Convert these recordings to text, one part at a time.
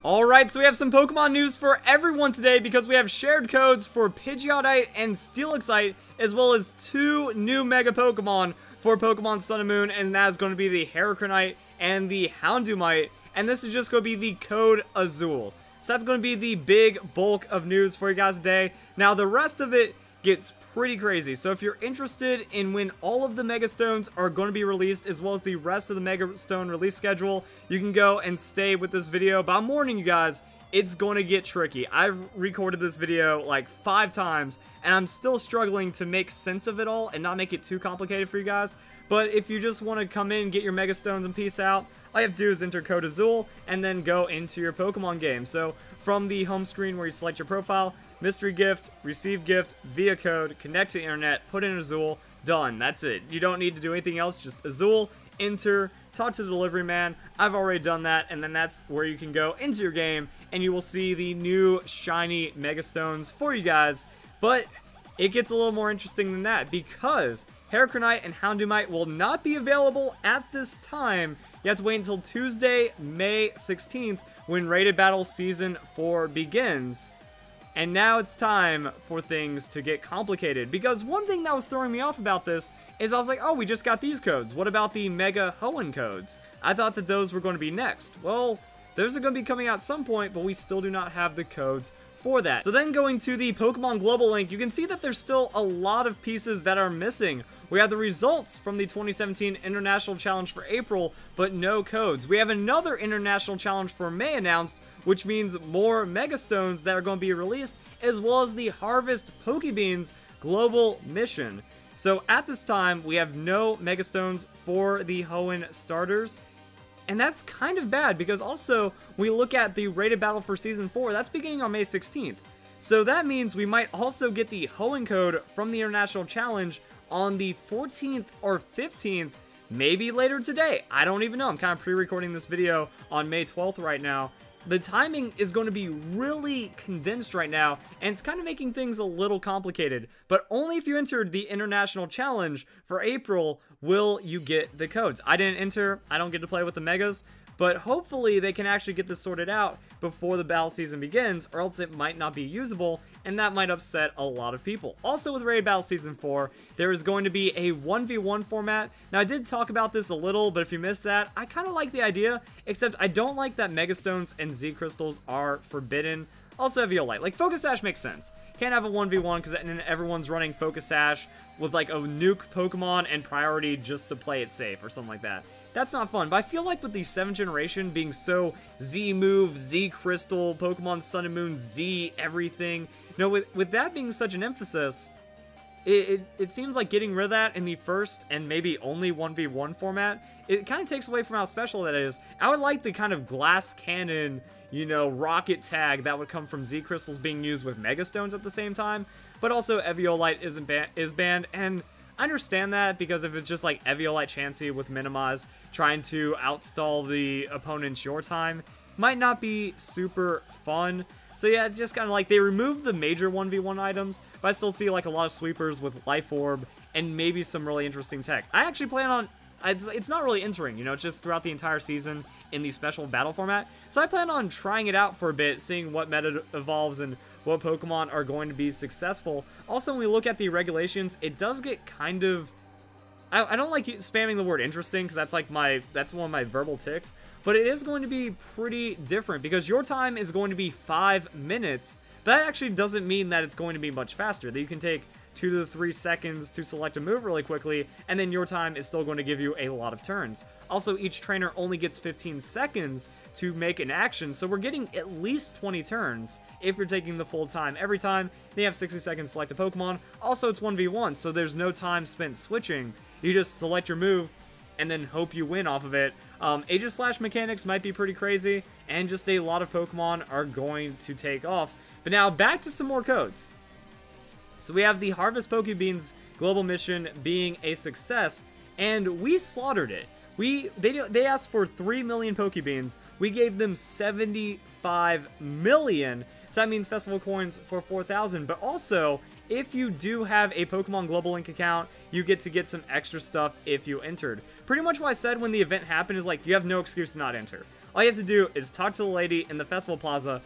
Alright, so we have some Pokemon news for everyone today because we have shared codes for Pidgeotite and Steelixite, as well as 2 new Mega Pokemon for Pokemon Sun and Moon, and that is going to be the Heracronite and the Houndoomite, and this is just going to be the code Azul. So that's going to be the big bulk of news for you guys today. Now, the rest of it gets pretty crazy, so if you're interested in when all of the Mega Stones are going to be released, as well as the rest of the Mega Stone release schedule, you can go and stay with this video, but I'm warning you guys, it's going to get tricky. I've recorded this video like 5 times, and I'm still struggling to make sense of it all and not make it too complicated for you guys. But if you just want to come in, get your Mega Stones, and peace out, all you have to do is enter code Azul, and then go into your Pokemon game. So, from the home screen where you select your profile, mystery gift, receive gift, via code, connect to the internet, put in Azul, done. That's it. You don't need to do anything else, just Azul, enter, talk to the delivery man. I've already done that, and then that's where you can go into your game, and you will see the new shiny Mega Stones for you guys. But it gets a little more interesting than that, because Heracronite and Houndoomite will not be available at this time. You have to wait until Tuesday, May 16th, when Rated Battle Season 4 begins. And now it's time for things to get complicated, because one thing that was throwing me off about this is I was like, oh, we just got these codes. What about the Mega Hoenn codes? I thought that those were going to be next. Well, those are going to be coming out at some point, but we still do not have the codes for that. So then going to the Pokemon Global link, you can see that there's still a lot of pieces that are missing. We have the results from the 2017 International Challenge for April, but no codes. We have another International Challenge for May announced, which means more Mega Stones that are going to be released, as well as the Harvest Pokebeans Global Mission. So at this time, we have no Mega Stones for the Hoenn starters. And that's kind of bad, because also, we look at the Rated Battle for Season 4, that's beginning on May 16th. So that means we might also get the Hoenn code from the International Challenge on the 14th or 15th, maybe later today. I don't even know. I'm kind of pre-recording this video on May 12th right now. The timing is going to be really condensed right now, and it's kind of making things a little complicated. But only if you entered the International Challenge for April will you get the codes. I didn't enter, I don't get to play with the Megas, but hopefully they can actually get this sorted out before the battle season begins, or else it might not be usable, and that might upset a lot of people. Also with Raid Battle Season 4, there is going to be a 1v1 format. Now I did talk about this a little, but if you missed that, I kind of like the idea, except I don't like that Mega Stones and Z Crystals are forbidden. Also Eviolite. Like, Focus Sash makes sense. Can't have a 1v1 because then everyone's running Focus Sash with like a nuke Pokemon and priority just to play it safe or something like that. That's not fun, but I feel like with the 7th generation being so Z-Move, Z-Crystal, Pokemon Sun and Moon, Z everything, you know, with that being such an emphasis, it seems like getting rid of that in the first and maybe only 1v1 format, it kind of takes away from how special that is. I would like the kind of glass cannon, you know, rocket tag that would come from Z-Crystals being used with Mega Stones at the same time, but also Eviolite is banned, and I understand that, because if it's just like Eviolite Chansey with Minimize trying to outstall the opponent's your time, might not be super fun. So yeah, it's just kind of like they removed the major 1v1 items, but I still see like a lot of sweepers with Life Orb and maybe some really interesting tech. I actually plan on, it's not really entering, you know, it's just throughout the entire season in the special battle format. So I plan on trying it out for a bit, seeing what meta evolves and what Pokemon are going to be successful. Also, when we look at the regulations, it does get kind of, I don't like spamming the word interesting, because that's like that's one of my verbal tics, but it is going to be pretty different, because your time is going to be 5 minutes. That actually doesn't mean that it's going to be much faster, that you can take 2 to 3 seconds to select a move really quickly, and then your time is still going to give you a lot of turns. Also, each trainer only gets 15 seconds to make an action, so we're getting at least 20 turns if you're taking the full time every time. They have 60 seconds to select a Pokemon. Also, it's 1v1, so there's no time spent switching. You just select your move and then hope you win off of it. Aegis-Slash mechanics might be pretty crazy, and just a lot of Pokemon are going to take off. But now, back to some more codes. So we have the Harvest Pokebeans Global Mission being a success, and we slaughtered it. They asked for 3 million Pokebeans. We gave them 75 million. So that means festival coins for 4,000. But also, if you do have a Pokemon Global Link account, you get to get some extra stuff if you entered. Pretty much what I said when the event happened is like, you have no excuse to not enter. All you have to do is talk to the lady in the festival plaza,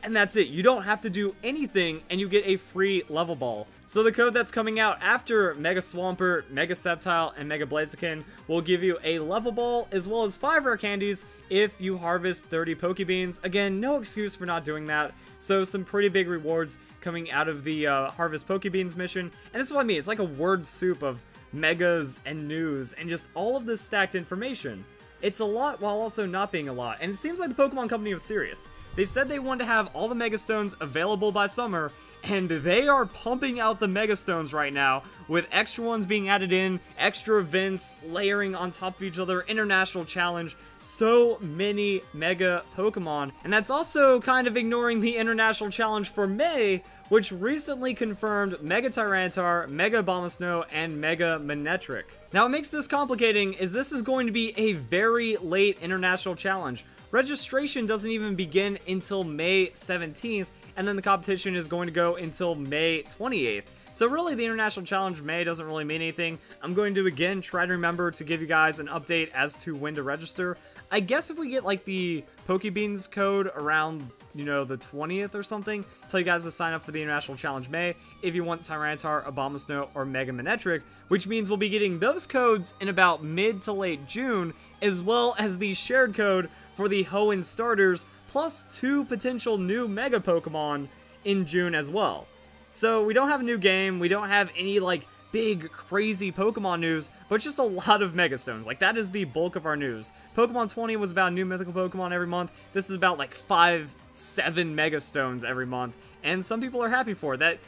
and that's it. You don't have to do anything, and you get a free level ball. So the code that's coming out after Mega Swampert, Mega Sceptile, and Mega Blaziken will give you a level ball, as well as 5 rare candies if you harvest 30 Pokebeans. Again, no excuse for not doing that. So some pretty big rewards coming out of the Harvest Pokebeans mission. And this is what I mean. It's like a word soup of megas and news, and just all of this stacked information. It's a lot while also not being a lot, and it seems like the Pokemon Company was serious. They said they wanted to have all the Mega Stones available by summer, and they are pumping out the Mega Stones right now, with extra ones being added in, extra events layering on top of each other, international challenge, so many Mega Pokemon. And that's also kind of ignoring the international challenge for May, which recently confirmed Mega Tyranitar, Mega Abomasnow, and Mega Manectric. Now, what makes this complicating is this is going to be a very late international challenge. Registration doesn't even begin until May 17th, and then the competition is going to go until May 28th. So really, the International Challenge May doesn't really mean anything. I'm going to, again, try to remember to give you guys an update as to when to register. I guess if we get, like, the Pokebeans code around, you know, the 20th or something, tell you guys to sign up for the International Challenge May if you want Tyranitar, Abomasnow, or Mega Manectric, which means we'll be getting those codes in about mid to late June, as well as the shared code for the Hoenn starters, plus 2 potential new Mega Pokemon in June as well. So we don't have a new game, we don't have any, like, big, crazy Pokemon news, but just a lot of Mega Stones. Like, that is the bulk of our news. Pokemon 20 was about new mythical Pokemon every month. This is about, like, 5, 7 Mega Stones every month, and some people are happy for it. That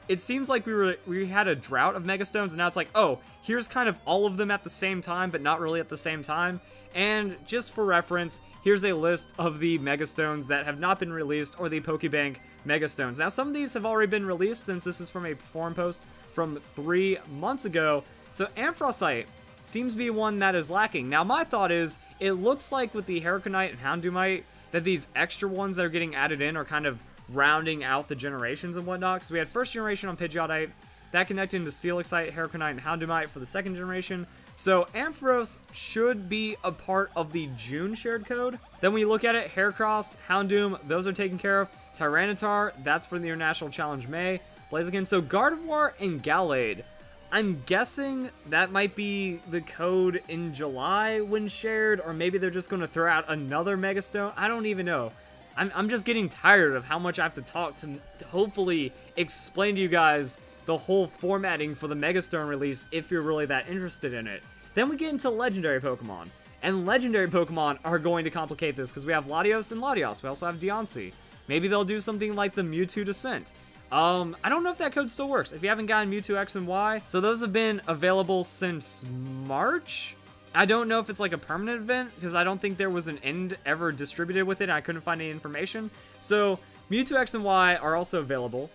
it seems like we had a drought of Mega Stones, and now it's like, oh, here's kind of all of them at the same time, but not really at the same time. And just for reference, here's a list of the Mega Stones that have not been released, or the Pokebank Mega Stones. Now, some of these have already been released, since this is from a forum post from 3 months ago. So Ampharos seems to be one that is lacking. Now, my thought is, it looks like with the Haraconite and Houndoomite, that these extra ones that are getting added in are kind of rounding out the generations and whatnot, because we had first generation on Pidgeotite, that connected into Steelixite, Haraconite, and Houndoomite for the second generation. So Ampharos should be a part of the June shared code. Then when you look at it, Heracross, Houndoom, those are taken care of. Tyranitar, that's for the International Challenge May. Blaziken, so Gardevoir and Gallade. I'm guessing that might be the code in July when shared, or maybe they're just going to throw out another Mega Stone. I don't even know. I'm just getting tired of how much I have to talk to hopefully explain to you guys the whole formatting for the Mega Stone release if you're really that interested in it. Then we get into Legendary Pokemon. And Legendary Pokemon are going to complicate this because we have Latios and Latios. We also have Deontay. Maybe they'll do something like the Mewtwo Descent. I don't know if that code still works. If you haven't gotten Mewtwo X and Y, so those have been available since March. I don't know if it's like a permanent event because I don't think there was an end ever distributed with it. I couldn't find any information. So Mewtwo X and Y are also available.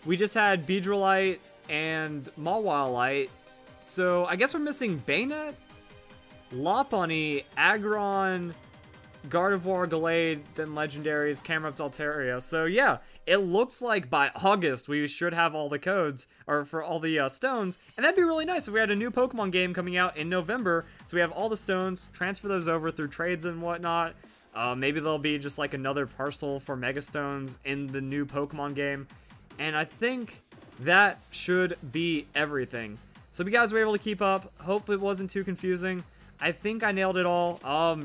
We just had Beedrillite and Mawilite. So I guess we're missing Banette, Lopunny, Aggron, Gardevoir, Gallade, then Legendaries, Camerupt, Altaria. So yeah, it looks like by August we should have all the codes, or for all the stones, and that'd be really nice if we had a new Pokemon game coming out in November, so we have all the stones, transfer those over through trades and whatnot. Maybe there'll be just like another parcel for Mega Stones in the new Pokemon game, and I think that should be everything. So if you guys were able to keep up, hope it wasn't too confusing. I think I nailed it all.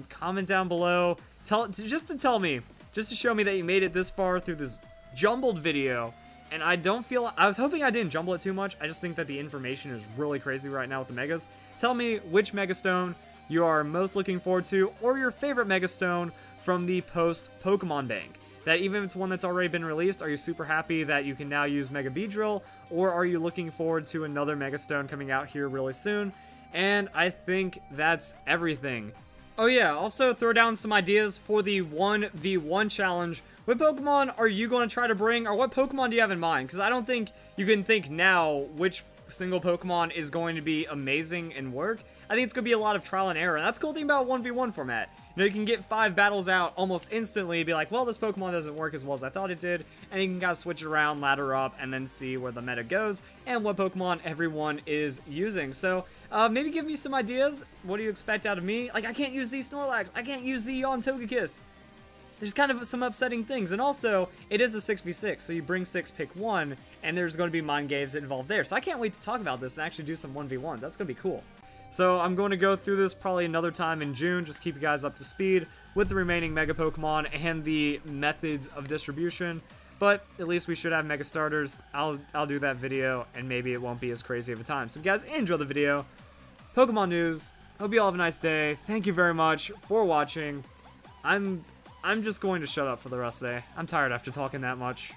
Comment down below. Just to show me that you made it this far through this jumbled video. And I was hoping I didn't jumble it too much. I just think that the information is really crazy right now with the Megas. Tell me which Mega Stone you are most looking forward to, or your favorite Mega Stone from the post Pokemon Bank. That even if it's one that's already been released, are you super happy that you can now use Mega Beedrill, or are you looking forward to another Mega Stone coming out here really soon? And I think that's everything. Oh yeah, also throw down some ideas for the 1v1 challenge. What Pokemon are you going to try to bring, or what Pokemon do you have in mind? Because I don't think you can think now which single Pokemon is going to be amazing and work. I think it's going to be a lot of trial and error, and that's the cool thing about 1v1 format. You know, you can get 5 battles out almost instantly, be like, well, this Pokemon doesn't work as well as I thought it did, and you can kind of switch it around, ladder up, and then see where the meta goes, and what Pokemon everyone is using. So, maybe give me some ideas. What do you expect out of me? Like, I can't use Z Snorlax, I can't use Z on Togekiss. There's kind of some upsetting things, and also, it is a 6v6, so you bring 6, pick 1, and there's going to be mind games involved there. So I can't wait to talk about this and actually do some 1v1s. That's going to be cool. So I'm going to go through this probably another time in June, just keep you guys up to speed with the remaining Mega Pokemon and the methods of distribution. But at least we should have Mega Starters. I'll do that video, and maybe it won't be as crazy of a time. So if you guys enjoy the video, Pokemon news, hope you all have a nice day. Thank you very much for watching. I'm just going to shut up for the rest of the day. I'm tired after talking that much.